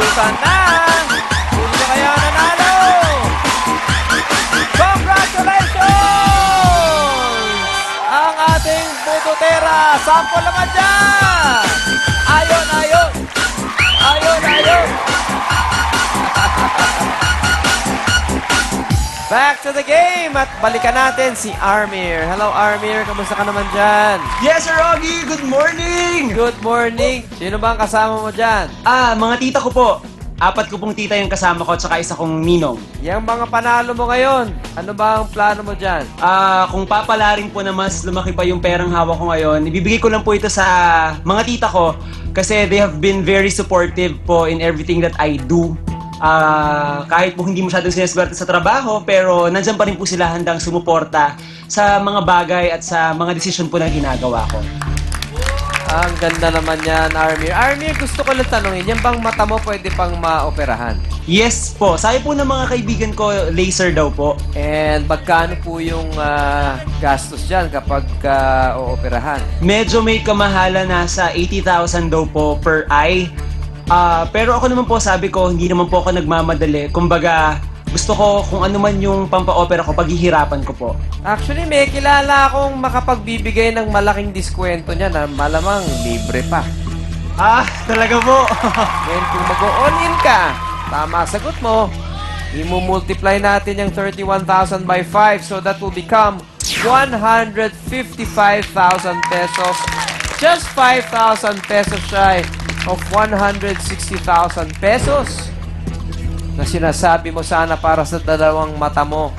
Ubusan na! Sino kaya nanalo? Congratulations! Ang ating Bututera. Sample naman dyan! Ayon, ayon! Ayon, ayon! Back to the game at balikan natin si Armir. Hello, Armir. Kamusta ka naman dyan? Yes, Sir Augie! Good morning! Good morning. Sino ba ang kasama mo dyan? Mga tita ko po. 4 ko pong tita yung kasama ko at saka isa kong ninong. Yang mga panalo mo ngayon, ano ba ang plano mo dyan? Kung papalarin po na mas lumaki pa yung perang hawak ko ngayon, ibibigay ko lang po ito sa mga tita ko kasi they have been very supportive po in everything that I do. Kahit po hindi masyadong sineswerte sa trabaho, pero nandyan pa rin po sila handang sumuporta sa mga bagay at sa mga desisyon po na ginagawa ko. Ang ganda naman yan, Armir. Armir, gusto ko lang tanongin, yan bang mata mo pwede pang maoperahan? Yes po. Sabi po ng mga kaibigan ko, laser daw po. And magkano po yung gastos dyan kapag ooperahan? Medyo may kamahala, nasa 80,000 daw po per eye. Pero ako naman po, sabi ko, hindi naman po ako nagmamadali. Kumbaga, gusto ko kung ano man yung pampa-opera ko, paghihirapan ko po. Actually, may kilala akong makapagbibigay ng malaking diskwento niya na malamang libre pa. Talaga po. Ngayon, kung mag-all-in ka, tama sagot mo, i-multiply natin yung 31,000 by 5, so that will become 155,000 pesos. Just 5,000 pesos shy of 160,000 pesos na sinasabi mo sana para sa dalawang mata mo.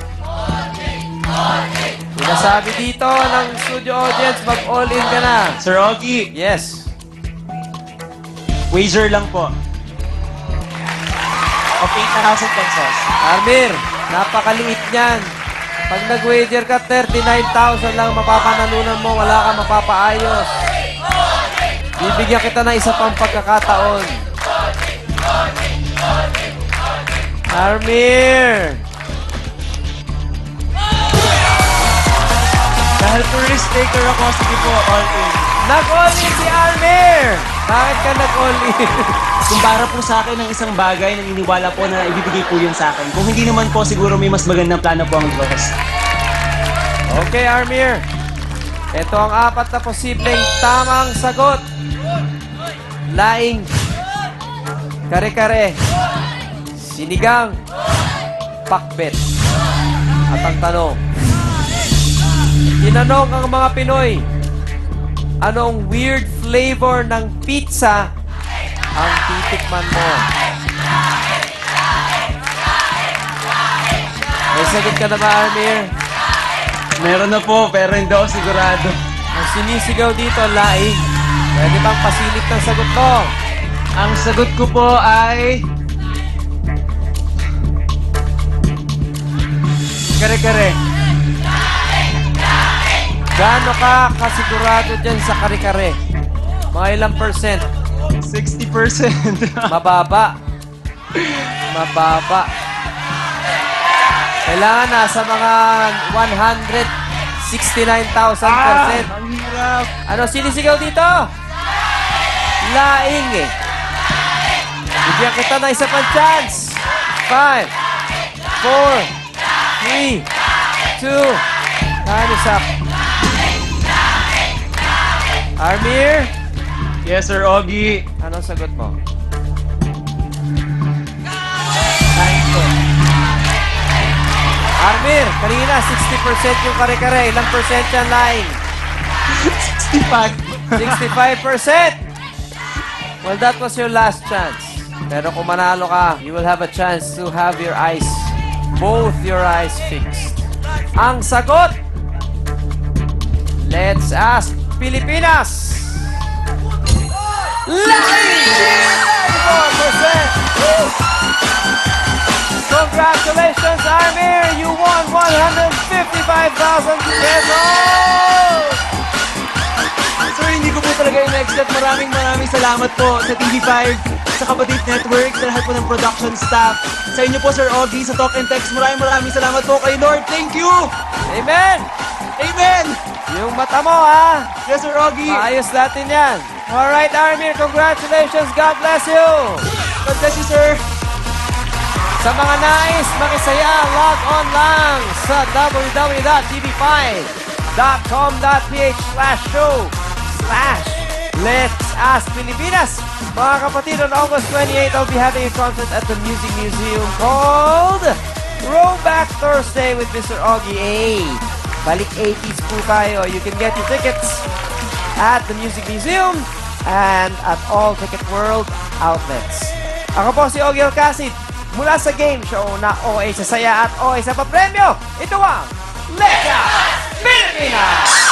Sinasabi dito ng studio audience, mag-all-in ka na. Sir Augie, Yes. wager lang po. Of 8,000 pesos. Armir, napakaliit niyan. Pag nag-wager ka, 39,000 lang mapapanalunan mo, wala kang mapapaayos. Bibigyan kita ng isa pang pagkakataon. Armir! Dahil po risk taker ako, sige po, all in. Nag-all-in si Armir! Bakit ka nag-all-in? Kumpara po sa akin ng isang bagay, naniniwala po na ibibigay po yun sa akin. Kung hindi naman po, siguro may mas magandang plano po ang Diyos. Okay, Armir. Ito ang 4 na posibleng tamang sagot. Laing, kare-kare, sinigang, pakbet. At ang tanong, tinanong ang mga Pinoy, anong weird flavor ng pizza ang titikman mo? May sagot ka na ba, Armir? Meron na po, pero hindi ako sigurado. Ang sinisigaw dito, laing. Pwede bang pasilip ng sagot mo? Ang sagot ko po ay... kare-kare. Gaano ka kasigurado dyan sa kare-kare? Mga ilang percent? 60%. Mababa. Mababa. Kailangan nasa mga 169,000%. Ang hirap. Ano sinisigaw dito? Laing eh. Bigyan kita na isa pang chance. 5, 4, 3, 2, time is up. Armir, Yes, Sir Augie. anong sagot mo? Armir, kanina 60% yung kare-kare. Ilang percent yan laing? 65. 65%! Well, that was your last chance. Pero kung manalo ka, you will have a chance to have your eyes, both your eyes fixed. Ang sagot, let's ask Pilipinas! Laing! 94%! Congratulations, Armir! You won 155,000 pesos! Sir, hindi ko po talaga in-expect. Maraming salamat po sa TV5, sa Kapatid Network, sa lahat po ng production staff. Sa inyo po, Sir Augie, sa Talk and Text. Maraming salamat po kay Lord. Thank you! Amen! Amen! Yung mata mo, ha? Yes, Sir Augie! Maayos natin yan. Alright, Armir, congratulations. God bless you. God bless you, sir. Sa mga nais makisaya, log on lang sa www.tv5.com.ph/show/Let's Ask Pilipinas. Mga kapatid, on August 28, I'll be having a concert at the Music Museum called Throwback Thursday with Mr. Augie A. Balik 80s po tayo. You can get your tickets at the Music Museum and at all Ticket World outlets. Ako po si Augie Alcacid mula sa game show na OA sa saya at OA sa papremyo. Ito ang Let's Ask Pilipinas!